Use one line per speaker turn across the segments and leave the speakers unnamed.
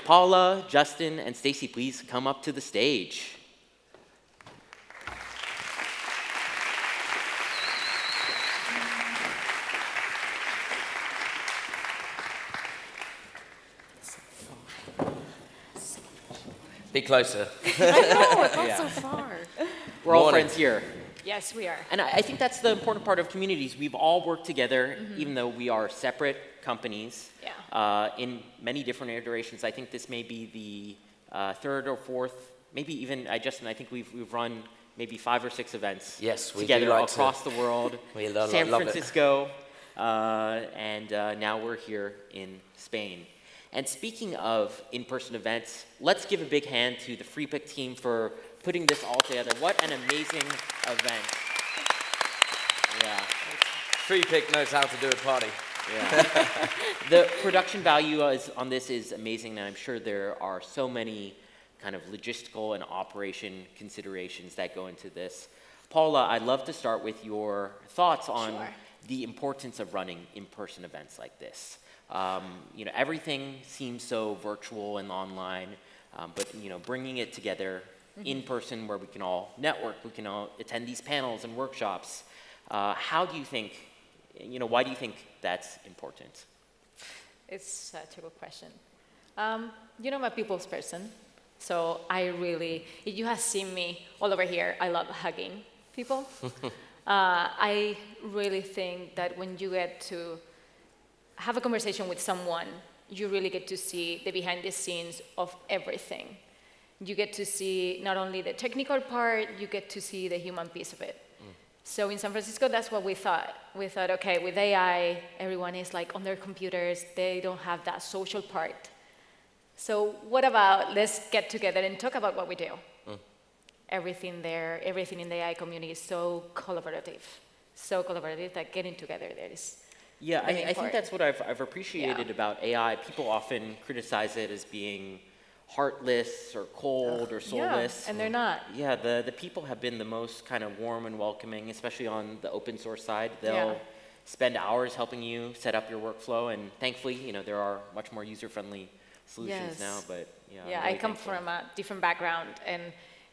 Paula, Justin, and Stacie, please come up to the stage.
Be closer.
I know, it's not so far.
We're all friends here.
Yes, we are.
And I think that's the important part of communities. We've all worked together, even though we are separate companies in many different iterations. I think this may be the third or fourth, maybe even, Justin, I think we've run maybe 5 or 6 events together across the world, San Francisco, and now we're here in Spain. And speaking of in-person events, let's give a big hand to the Freepik team for putting this all together. What an amazing event. Yeah.
Freepik knows how to do a party.
Yeah. The production value on this is amazing, and I'm sure there are so many kind of logistical and operation considerations that go into this. Paula, I'd love to start with your thoughts on the importance of running in-person events like this. Everything seems so virtual and online, but bringing it together in person where we can all network, we can all attend these panels and workshops. How do you think, why do you think that's important?
It's such a good question. I'm a people's person, so if you have seen me all over here, I love hugging people. I really think that when you get to have a conversation with someone, you really get to see the behind the scenes of everything. You get to see not only the technical part, you get to see the human piece of it. So in San Francisco, that's what we thought. We thought, okay, with AI, everyone is like on their computers, they don't have that social part. So what about, let's get together and talk about what we do. Everything there, everything in the AI community is so collaborative that getting together there is
I think that's what I've appreciated about AI. People often criticize it as being heartless or cold or soulless.
Yeah, and they're not.
Yeah, the people have been the most kind of warm and welcoming, especially on the open source side. They'll spend hours helping you set up your workflow, and thankfully, there are much more user-friendly solutions now. But
I come from a different background, and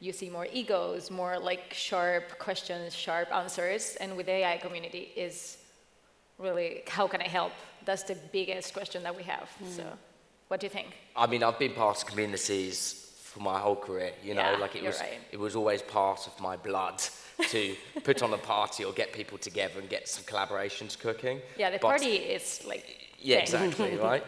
you see more egos, more like sharp questions, sharp answers, and with the AI community is really, how can I help? That's the biggest question that we have. So, what do you think?
I mean, I've been part of communities for my whole career. It was always part of my blood to put on a party or get people together and get some collaborations cooking.
Yeah, the party is like.
Yeah, exactly, right.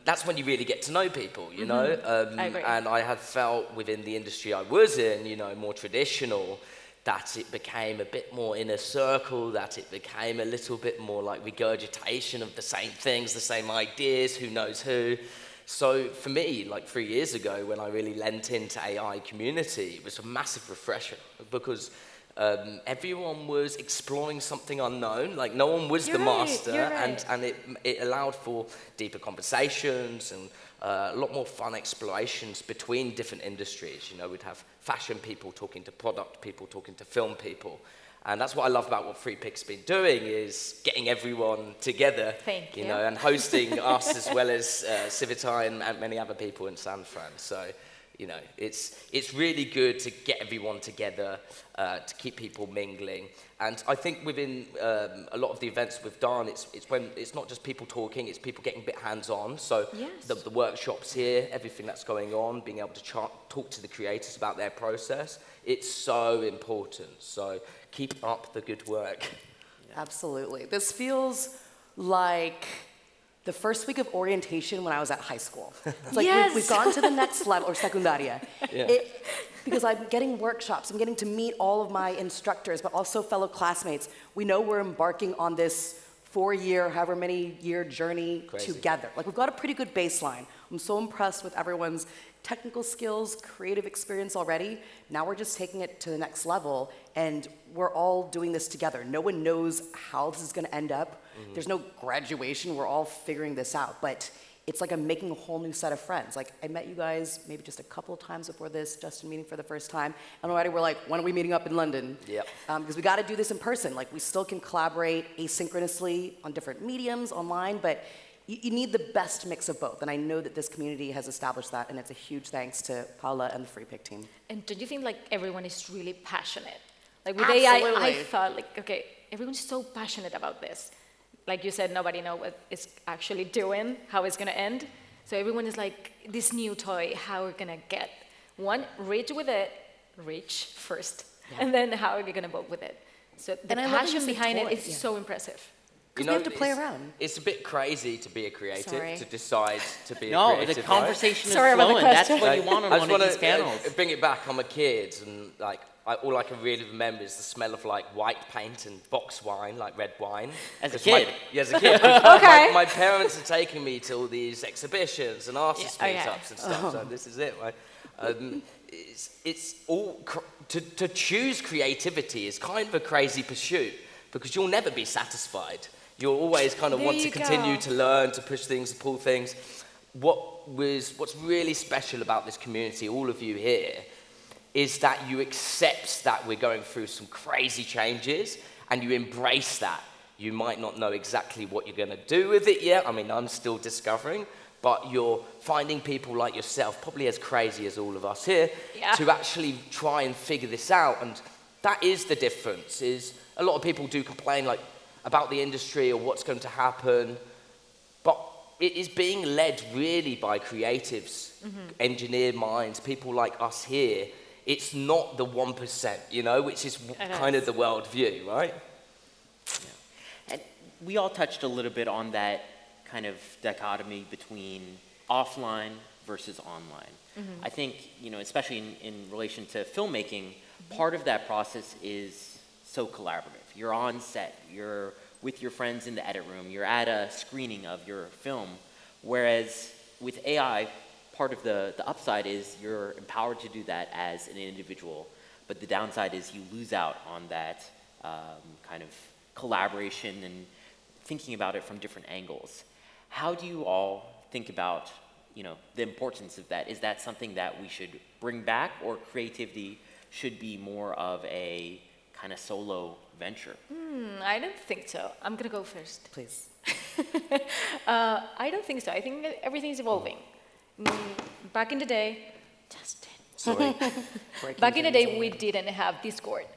That's when you really get to know people,
I agree.
And I have felt within the industry I was in, more traditional, that it became a bit more inner circle, that it became a little bit more like regurgitation of the same things, the same ideas, who knows who. So for me, like 3 years ago, when I really lent into AI community, it was a massive refresher because everyone was exploring something unknown, like no one was the master, and it allowed for deeper conversations and a lot more fun explorations between different industries. We'd have fashion people talking to product people, talking to film people. And that's what I love about what Freepik's been doing, is getting everyone together, and hosting us as well as CIVITAI and many other people in San Fran. So, it's really good to get everyone together, to keep people mingling. And I think within a lot of the events we've done, it's not just people talking, it's people getting a bit hands-on. So the workshops here, everything that's going on, being able to talk to the creators about their process, it's so important. So keep up the good work.
Absolutely. This feels like the first week of orientation when I was at high school. It's like we've gone to the next level, or secundaria. Because I'm getting workshops, I'm getting to meet all of my instructors, but also fellow classmates. We know we're embarking on this 4-year, however many year journey together. Like, we've got a pretty good baseline. I'm so impressed with everyone's technical skills, creative experience already. Now we're just taking it to the next level, and we're all doing this together. No one knows how this is gonna end up. There's no graduation, we're all figuring this out, but it's like I'm making a whole new set of friends. Like, I met you guys maybe just a couple of times before this, Justin meeting for the first time, and already we're like, when are we meeting up in London? Because we gotta do this in person. Like, we still can collaborate asynchronously on different mediums, online, but you need the best mix of both. And I know that this community has established that, and it's a huge thanks to Paula and the Freepik team.
And don't you think like everyone is really passionate? Like with AI, I thought like, okay, everyone's so passionate about this. Like you said, nobody knows what it's actually doing, how it's gonna end. So everyone is like, this new toy, how we're gonna get rich with it, rich first, and then how are we gonna vote with it? So the passion behind it is so impressive.
Because we have to play around.
It's a bit crazy to be a creative, to decide to be a
No,
creative.
the conversation is
Sorry about the
flowing. That's
question.
what you want on
I
one
just
of these panels.
bring it back. I'm a kid, and like all I can really remember is the smell of like white paint and box wine, like red wine.
As a kid?
As a kid.
Okay.
My parents are taking me to all these exhibitions and artist meetups and stuff. So this is it, right? It's all to choose creativity is kind of a crazy pursuit because you'll never be satisfied. You'll always kind of want to continue to learn, to push things, to pull things. What's really special about this community, all of you here, is that you accept that we're going through some crazy changes and you embrace that. You might not know exactly what you're going to do with it yet. I mean, I'm still discovering, but you're finding people like yourself, probably as crazy as all of us here, to actually try and figure this out. And that is the difference, is a lot of people do complain like about the industry or what's going to happen, but it is being led really by creatives, engineer minds, people like us here. It's not the 1%, you know, which is kind of the world view, right?
Yeah. And we all touched a little bit on that kind of dichotomy between offline versus online. I think, you know, especially in relation to filmmaking, part of that process is so collaborative. You're on set, you're with your friends in the edit room, you're at a screening of your film, whereas with AI, part of the upside is you're empowered to do that as an individual, but the downside is you lose out on that kind of collaboration and thinking about it from different angles. How do you all think about, you know, the importance of that? Is that something that we should bring back, or creativity should be more of a kind of solo venture?
I don't think so. I'm gonna go first.
Please.
I don't think so. I think that everything is evolving. Back in the day, Justin.
Sorry.
Back in the day, we didn't have Discord.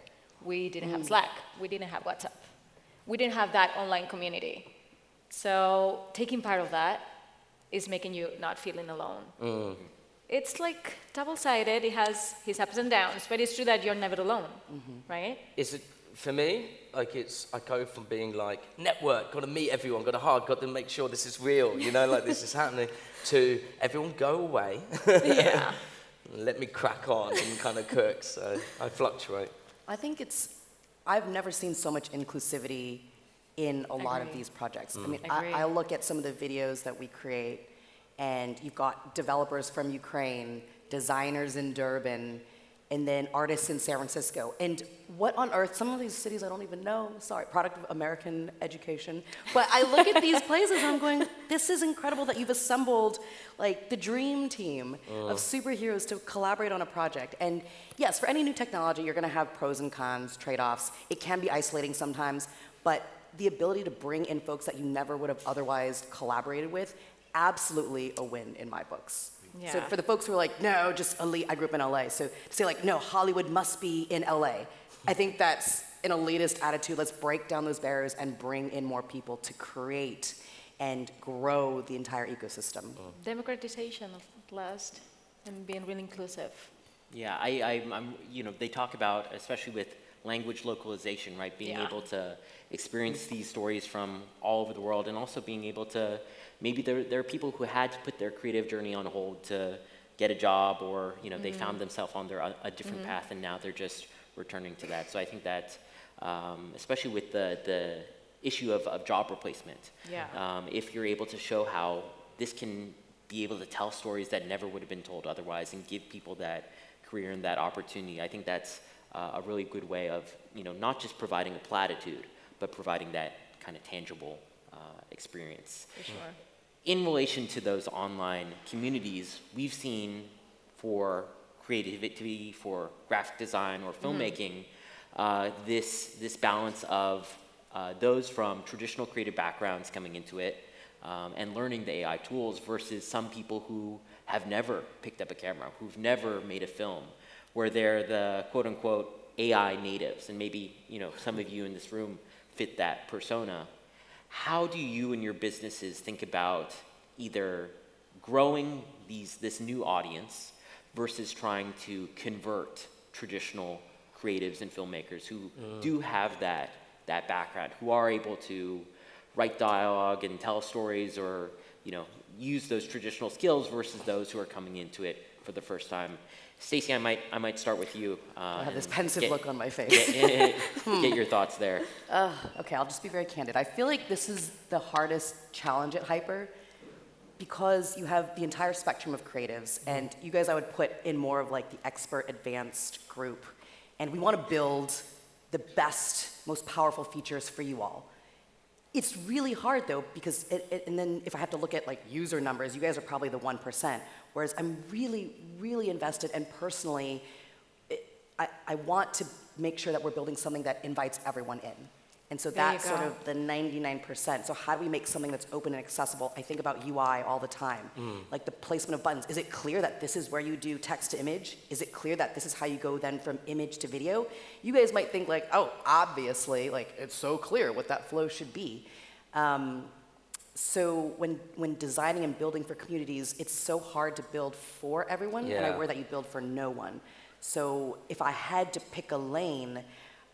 We didn't have Slack. We didn't have WhatsApp. We didn't have that online community. So taking part of that is making you not feeling alone. It's like double-sided. It has its ups and downs, but it's true that you're never alone, right?
Is it, for me, like I go from being like, network, got to meet everyone, got to hug, got to make sure this is real, you know, like this is happening, to everyone go away.
Yeah.
Let me crack on and kind of cook, so I fluctuate.
I think I've never seen so much inclusivity in a lot of these projects. I mean, I look at some of the videos that we create, and you've got developers from Ukraine, designers in Durban, and then artists in San Francisco. And what on earth, some of these cities I don't even know, sorry, product of American education. But I look at these places and I'm going, this is incredible that you've assembled like the dream team of superheroes to collaborate on a project. And yes, for any new technology, you're gonna have pros and cons, trade-offs. It can be isolating sometimes, but the ability to bring in folks that you never would have otherwise collaborated with, absolutely a win in my books.
Yeah.
So for the folks who are like, no, just elite, I grew up in LA. So to say like, no, Hollywood must be in LA. I think that's an elitist attitude. Let's break down those barriers and bring in more people to create and grow the entire ecosystem.
Democratization of last and being really inclusive.
Yeah, I'm, you know, they talk about, especially with language localization, right? Being able to experience these stories from all over the world, and also being able to, maybe there are people who had to put their creative journey on hold to get a job, or, you know, they found themselves on a different path, and now they're just returning to that. So I think that, especially with the issue of job replacement, if you're able to show how this can be able to tell stories that never would have been told otherwise and give people that career and that opportunity, I think that's a really good way of, you know, not just providing a platitude, but providing that kind of tangible experience.
For sure.
In relation to those online communities, we've seen for creativity, for graphic design or filmmaking, this balance of those from traditional creative backgrounds coming into it, and learning the AI tools versus some people who have never picked up a camera, who've never made a film, where they're the quote-unquote AI natives, and maybe some of you in this room fit that persona. How do you and your businesses think about either growing this new audience versus trying to convert traditional creatives and filmmakers who do have that background, who are able to write dialogue and tell stories, or use those traditional skills versus those who are coming into it for the first time? Stacie, I might start with you.
I have this pensive look on my face.
Get your thoughts there.
Okay, I'll just be very candid. I feel like this is the hardest challenge at Haiper because you have the entire spectrum of creatives, and you guys I would put in more of like the expert advanced group, and we want to build the best, most powerful features for you all. It's really hard though, because and then if I have to look at like user numbers, you guys are probably the 1%, whereas I'm really, really invested, and personally, I want to make sure that we're building something that invites everyone in. And so that's sort of the 99%. So how do we make something that's open and accessible? I think about UI all the time, like the placement of buttons. Is it clear that this is where you do text to image? Is it clear that this is how you go then from image to video? You guys might think like, oh, obviously, like it's so clear what that flow should be. So when designing and building for communities, it's so hard to build for everyone, and I worry that you build for no one. So if I had to pick a lane,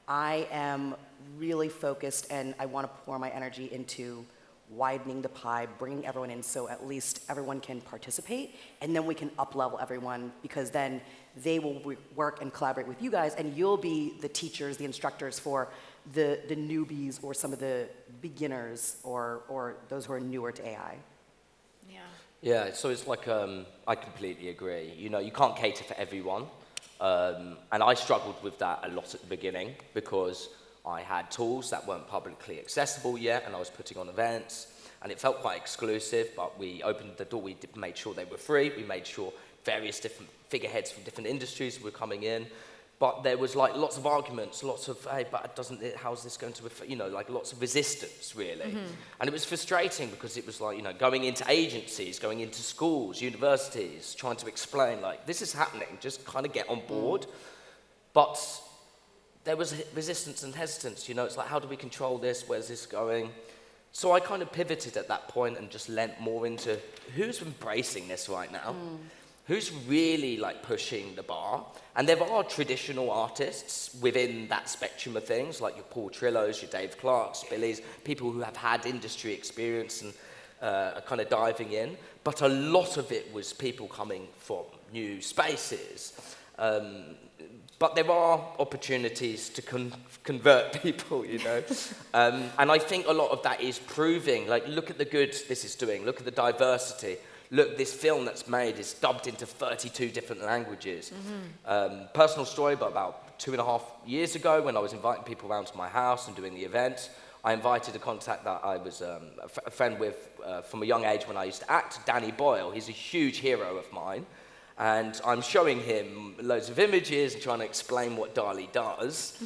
I am really focused, and I want to pour my energy into widening the pie, bringing everyone in so at least everyone can participate, and then we can up-level everyone, because then they will work and collaborate with you guys, and you'll be the teachers, the instructors for the newbies or some of the beginners or those who are newer to AI.
Yeah, so it's like, I completely agree. You can't cater for everyone. And I struggled with that a lot at the beginning because I had tools that weren't publicly accessible yet, and I was putting on events, and it felt quite exclusive, but we opened the door, we made sure they were free, we made sure various different figureheads from different industries were coming in, but there was like lots of arguments, lots of, hey, but how's this going to affect, like lots of resistance, really. And it was frustrating because it was like, going into agencies, going into schools, universities, trying to explain, like, this is happening, just kind of get on board. But there was resistance and hesitance, it's like, how do we control this? Where's this going? So I kind of pivoted at that point and just lent more into who's embracing this right now? Who's really like pushing the bar? And there are traditional artists within that spectrum of things, like your Paul Trillos, your Dave Clarks, Billies, people who have had industry experience and are kind of diving in. But a lot of it was people coming from new spaces. But there are opportunities to convert people, and I think a lot of that is proving, like, look at the good this is doing, look at the diversity. Look, this film that's made is dubbed into 32 different languages. Personal story, but about 2.5 years ago, when I was inviting people around to my house and doing the event, I invited a contact that I was a friend with from a young age when I used to act, Danny Boyle. He's a huge hero of mine. And I'm showing him loads of images and trying to explain what DALL-E does.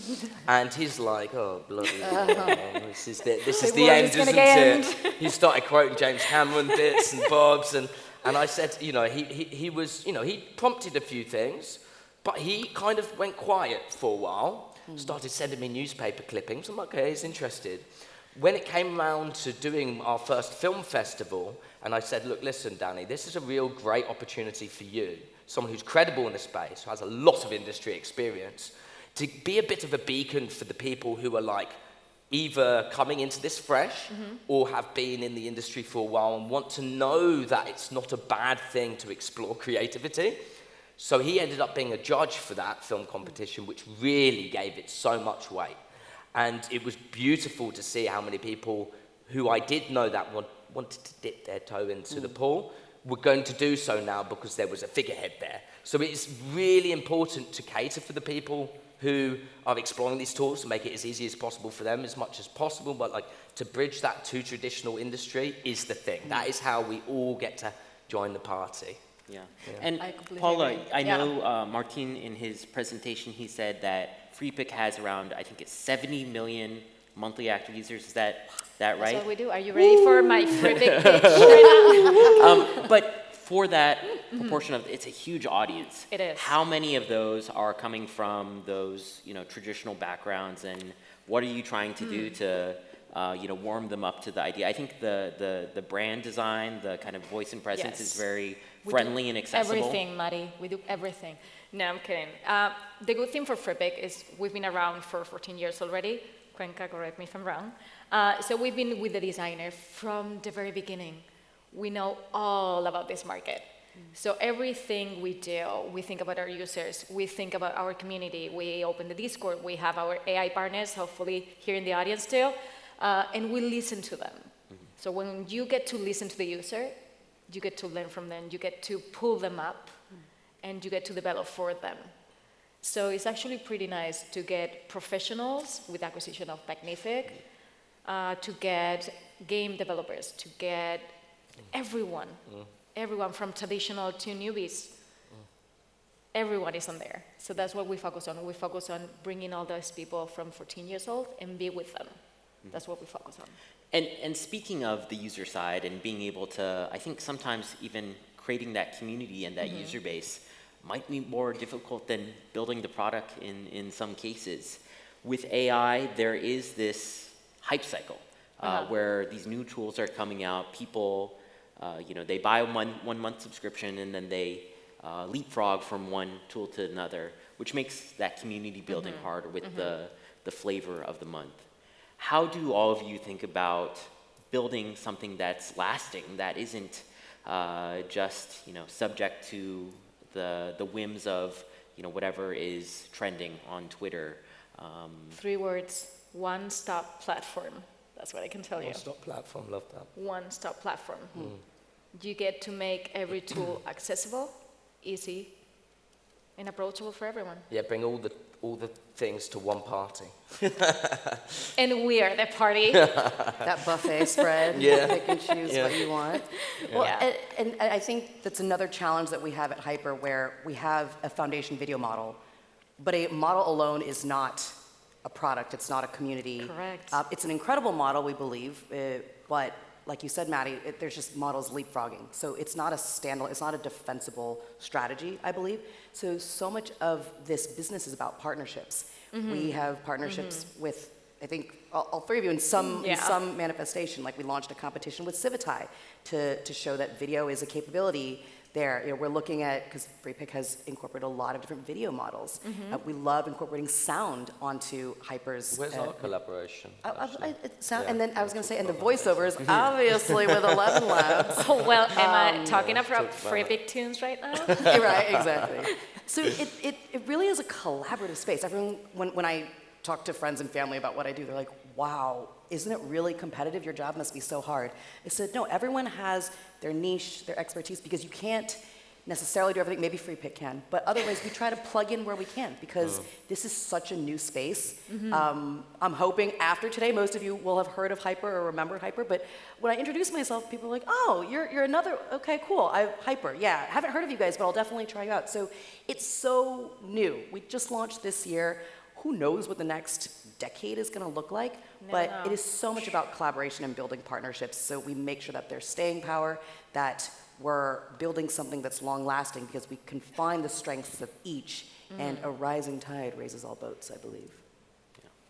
And he's like, oh, bloody hell, this is the end, isn't it? He started quoting James Cameron bits and bobs. And I said, he prompted a few things, but he kind of went quiet for a while, started sending me newspaper clippings. I'm like, okay, he's interested. When it came around to doing our first film festival, and I said, look, listen, Danny, this is a real great opportunity for you, someone who's credible in the space, who has a lot of industry experience, to be a bit of a beacon for the people who are like either coming into this fresh or have been in the industry for a while and want to know that it's not a bad thing to explore creativity. So he ended up being a judge for that film competition, which really gave it so much weight. And it was beautiful to see how many people who I did know that wanted to dip their toe into the pool were going to do so now because there was a figurehead there. So it's really important to cater for the people who are exploring these tools to make it as easy as possible for them as much as possible, but like to bridge that to traditional industry is the thing. That is how we all get to join the party.
Yeah. And Paula, I know Martin in his presentation, he said that Freepik has around, I think it's 70 million monthly active users. Is that right?
That's what we do. Are you ready for my Freepik pitch right now?
But for that proportion of, it's a huge audience.
It is.
How many of those are coming from those, traditional backgrounds, and what are you trying to do to, warm them up to the idea? I think the brand design, the kind of voice and presence is very friendly and accessible.
Everything, Matty. We do everything. No, I'm kidding. The good thing for Freepik is we've been around for 14 years already. Cuenca, correct me if I'm wrong. So we've been with the designer from the very beginning. We know all about this market. So everything we do, we think about our users, we think about our community, we open the Discord, we have our AI partners, hopefully here in the audience too, and we listen to them. So when you get to listen to the user, you get to learn from them, you get to pull them up, and you get to develop for them. So it's actually pretty nice to get professionals with acquisition of Magnific, to get game developers, to get everyone from traditional to newbies. Everyone is on there. So that's what we focus on. We focus on bringing all those people from 14 years old and be with them. That's what we focus on.
And speaking of the user side and being able to, I think sometimes even creating that community and that user base might be more difficult than building the product in some cases. With AI, there is this hype cycle where these new tools are coming out. People, they buy a 1 month subscription and then they leapfrog from one tool to another, which makes that community building harder with the flavor of the month. How do all of you think about building something that's lasting, that isn't just subject to the whims of whatever is trending on Twitter?
3 words: one-stop platform. That's what I can tell you.
One-stop platform, love that.
One-stop platform. You get to make every tool accessible, easy, and approachable for everyone.
Yeah, bring all the things to one party.
And we are the party.
That buffet spread, pick and choose what you want. Well, and I think that's another challenge that we have at Haiper, where we have a foundation video model, but a model alone is not a product, it's not a community.
Correct.
It's an incredible model, we believe, but like you said, Matty, there's just models leapfrogging. So it's not a standalone, it's not a defensible strategy, I believe. So much of this business is about partnerships. We have partnerships with, I think, all 3 of you in some manifestation. Like we launched a competition with CIVITAI to show that video is a capability there. We're looking at, because Freepik has incorporated a lot of different video models. We love incorporating sound onto Haiper's.
Where's our collaboration?
And then I was going to say, and the voiceovers, obviously with Elevenlabs.
Oh, well, am I talking about Freepik tunes right now?
Right, exactly. So it really is a collaborative space. Everyone, when I talk to friends and family about what I do, they're like, wow, isn't it really competitive? Your job must be so hard. I said, no, everyone has their niche, their expertise, because you can't necessarily do everything. Maybe Freepik can, but otherwise we try to plug in where we can, because this is such a new space. I'm hoping after today, most of you will have heard of Haiper or remember Haiper, but when I introduce myself, people are like, oh, you're another, okay, cool, Haiper, yeah, haven't heard of you guys, but I'll definitely try you out. So it's so new. We just launched this year. Who knows what the next decade is going to look like, but it is so much about collaboration and building partnerships, so we make sure that there's staying power, that we're building something that's long-lasting, because we can find the strengths of each, and a rising tide raises all boats, I believe.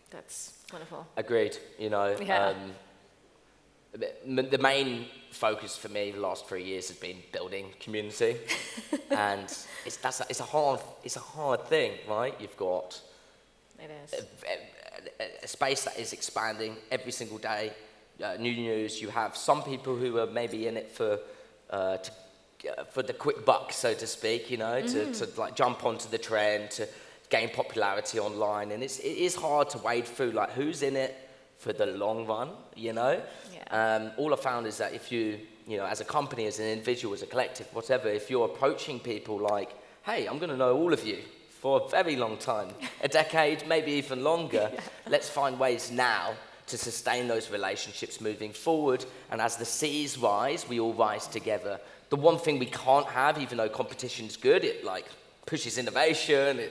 That's wonderful.
Agreed. The main focus for me the last 3 years has been building community, and it's a hard thing, right? You've got a space that is expanding every single day. New news. You have some people who are maybe in it for the quick buck, so to speak. To like jump onto the trend, to gain popularity online, and it is hard to wade through like who's in it for the long run. All I found is that if you as a company, as an individual, as a collective, whatever, if you're approaching people like, hey, I'm going to know all of you for a very long time, a decade, maybe even longer. Let's find ways now to sustain those relationships moving forward. And as the seas rise, we all rise together. The one thing we can't have, even though competition is good, it like pushes innovation,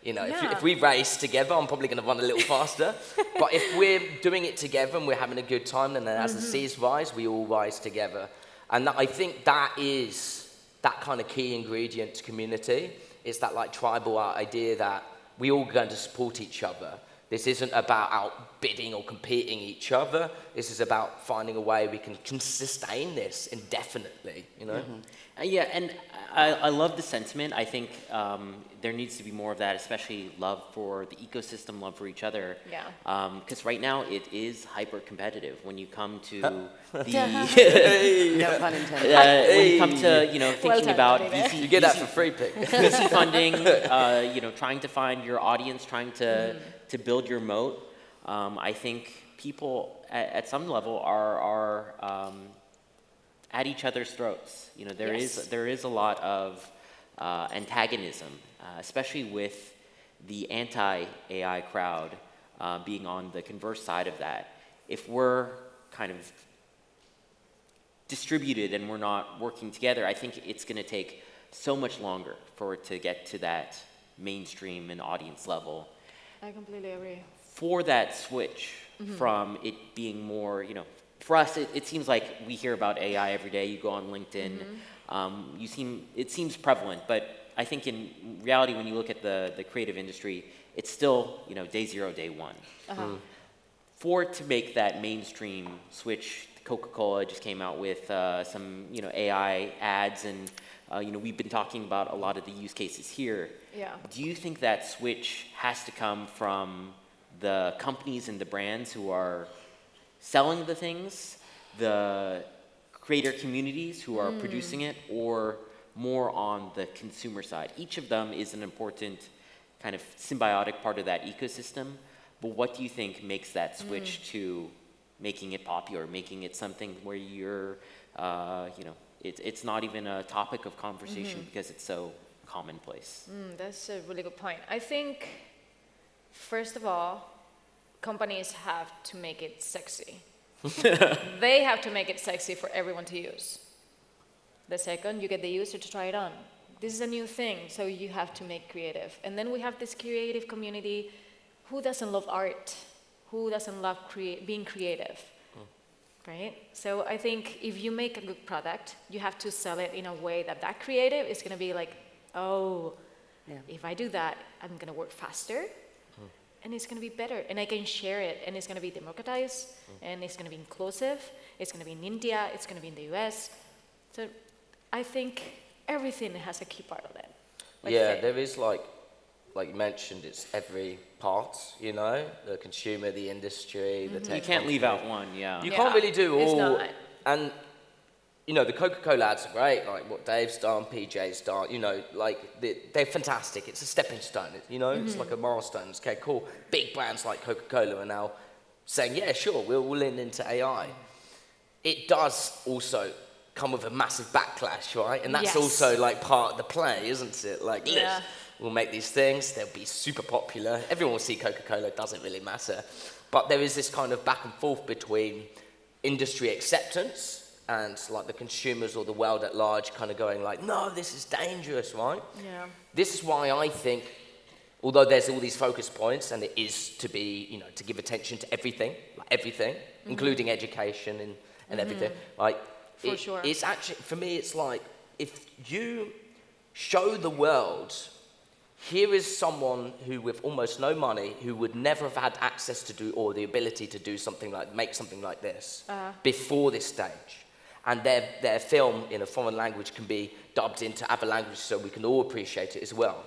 You know,
Yeah.
if we race together, I'm probably going to run a little faster. But if we're doing it together and we're having a good time, then as the seas rise, we all rise together. And I think that is that kind of key ingredient to community. It's that like tribal idea that we all going to support each other. This isn't about outbidding or competing each other. This is about finding a way we can sustain this indefinitely, you know?
Yeah, and I love the sentiment. I think there needs to be more of that, especially love for the ecosystem, love for each other.
Yeah.
Because right now it is hyper competitive when you come to
No pun intended.
when you come to thinking
done,
about
baby.
VC,
You get that for Freepik.
VC funding, trying to find your audience, trying to build your moat. I think people at some level are at each other's throats. There is a lot of antagonism, especially with the anti-AI crowd being on the converse side of that. If we're kind of distributed and we're not working together, I think it's going to take so much longer for it to get to that mainstream and audience level.
I completely agree.
For that switch from it being more, for us, it seems like we hear about AI every day. You go on LinkedIn, it seems prevalent, but I think in reality, when you look at the creative industry, it's still, day zero, day one. For it to make that mainstream switch, Coca-Cola just came out with some, AI ads, and we've been talking about a lot of the use cases here.
Yeah.
Do you think that switch has to come from the companies and the brands who are selling the things, the creator communities who are producing it, or more on the consumer side? Each of them is an important kind of symbiotic part of that ecosystem, but what do you think makes that switch to making it popular, making it something where you're, it's not even a topic of conversation because it's so commonplace?
That's a really good point. I think, first of all, companies have to make it sexy. They have to make it sexy for everyone to use. The second, you get the user to try it on. This is a new thing, so you have to make creative. And then we have this creative community. Who doesn't love art? Who doesn't love being creative? Right? So I think if you make a good product, you have to sell it in a way that creative is going to be like, oh, if I do that, I'm going to work faster, and it's going to be better, and I can share it, and it's going to be democratized, and it's going to be inclusive, it's going to be in India, it's going to be in the US. So I think everything has a key part of it.
There is like you mentioned, it's every part, the consumer, the industry, the tech.
You can't leave out one,
You can't really do all.
It's not.
And, the Coca-Cola ads are great, like what Dave's done, PJ's done, they're fantastic. It's a stepping stone, it's like a milestone. It's okay, cool. Big brands like Coca-Cola are now saying, yeah, sure, we'll lean into AI. It does also come with a massive backlash, right? And that's also like part of the play, isn't it? Like, we'll make these things, they'll be super popular. Everyone will see Coca-Cola, it doesn't really matter. But there is this kind of back and forth between industry acceptance and like the consumers or the world at large kind of going like, no, this is dangerous, right?
Yeah.
This is why I think, although there's all these focus points and it is to be, to give attention to everything, including education and everything, like,
For sure.
It's actually, for me, it's like, if you show the world, here is someone who with almost no money, who would never have had access to do, or the ability to do something like, make something like this before this stage. And their film in a foreign language can be dubbed into other languages so we can all appreciate it as well.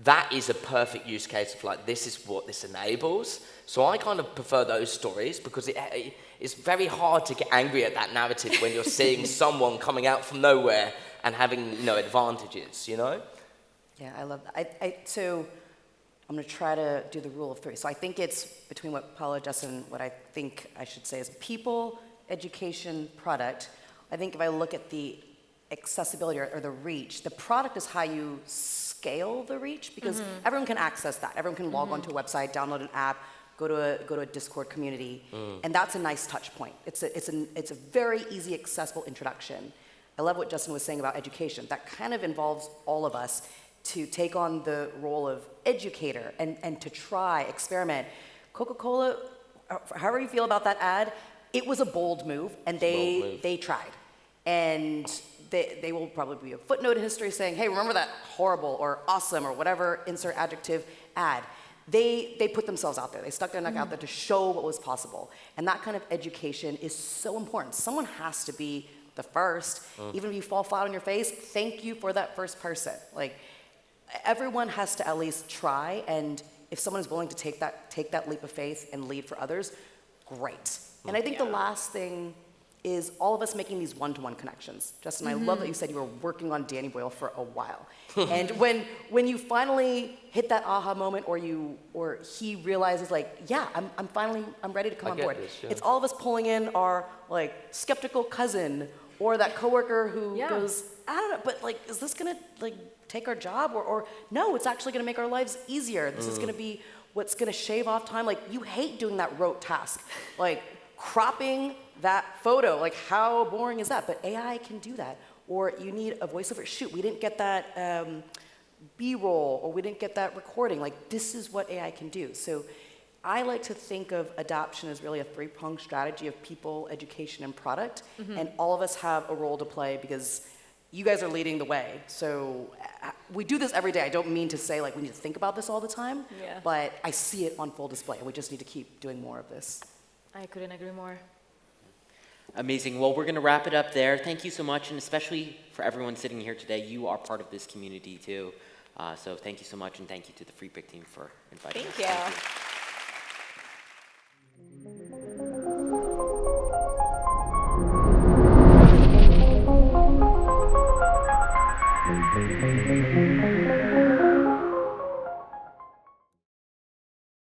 That is a perfect use case of like, this is what this enables. So I kind of prefer those stories because it's very hard to get angry at that narrative when you're seeing someone coming out from nowhere and having, advantages,
Yeah, I love that. So I'm going to try to do the rule of three. So I think it's between what Paula just and what I think I should say is people, education, product. I think if I look at the accessibility or the reach, the product is how you scale the reach because everyone can access that. Everyone can log onto a website, download an app, go to a Discord community, and that's a nice touch point. It's a very easy, accessible introduction. I love what Justin was saying about education. That kind of involves all of us to take on the role of educator and to try, experiment. Coca-Cola, however you feel about that ad, it was a bold move, and they tried. And they will probably be a footnote in history saying, hey, remember that horrible or awesome or whatever, insert adjective, ad. They put themselves out there. They stuck their neck out there to show what was possible. And that kind of education is so important. Someone has to be the first. Even if you fall flat on your face, thank you for that first person. Like, everyone has to at least try, and if someone is willing to take that leap of faith and lead for others, great. And I think the last thing is all of us making these one-to-one connections. Justin, I love that you said you were working on Danny Boyle for a while. And when you finally hit that aha moment, or he realizes, like, yeah, I'm ready to come on board.
This, yeah.
It's all of us pulling in our, like, skeptical cousin or that coworker who goes, I don't know, but, like, is this gonna, like, take our job? Or no, it's actually gonna make our lives easier. This is gonna be what's gonna shave off time. Like, you hate doing that rote task. Like, cropping that photo, like, how boring is that? But AI can do that. Or you need a voiceover. Shoot, we didn't get that B-roll, or we didn't get that recording. Like, this is what AI can do. So I like to think of adoption as really a three-pronged strategy of people, education, and product. And all of us have a role to play because you guys are leading the way. So we do this every day. I don't mean to say, like, we need to think about this all the time, but I see it on full display, and we just need to keep doing more of this.
I couldn't agree more.
Amazing. Well, we're going to wrap it up there. Thank you so much, and especially for everyone sitting here today, you are part of this community too. So thank you so much, and thank you to the Freepik team for inviting us.
Thank you.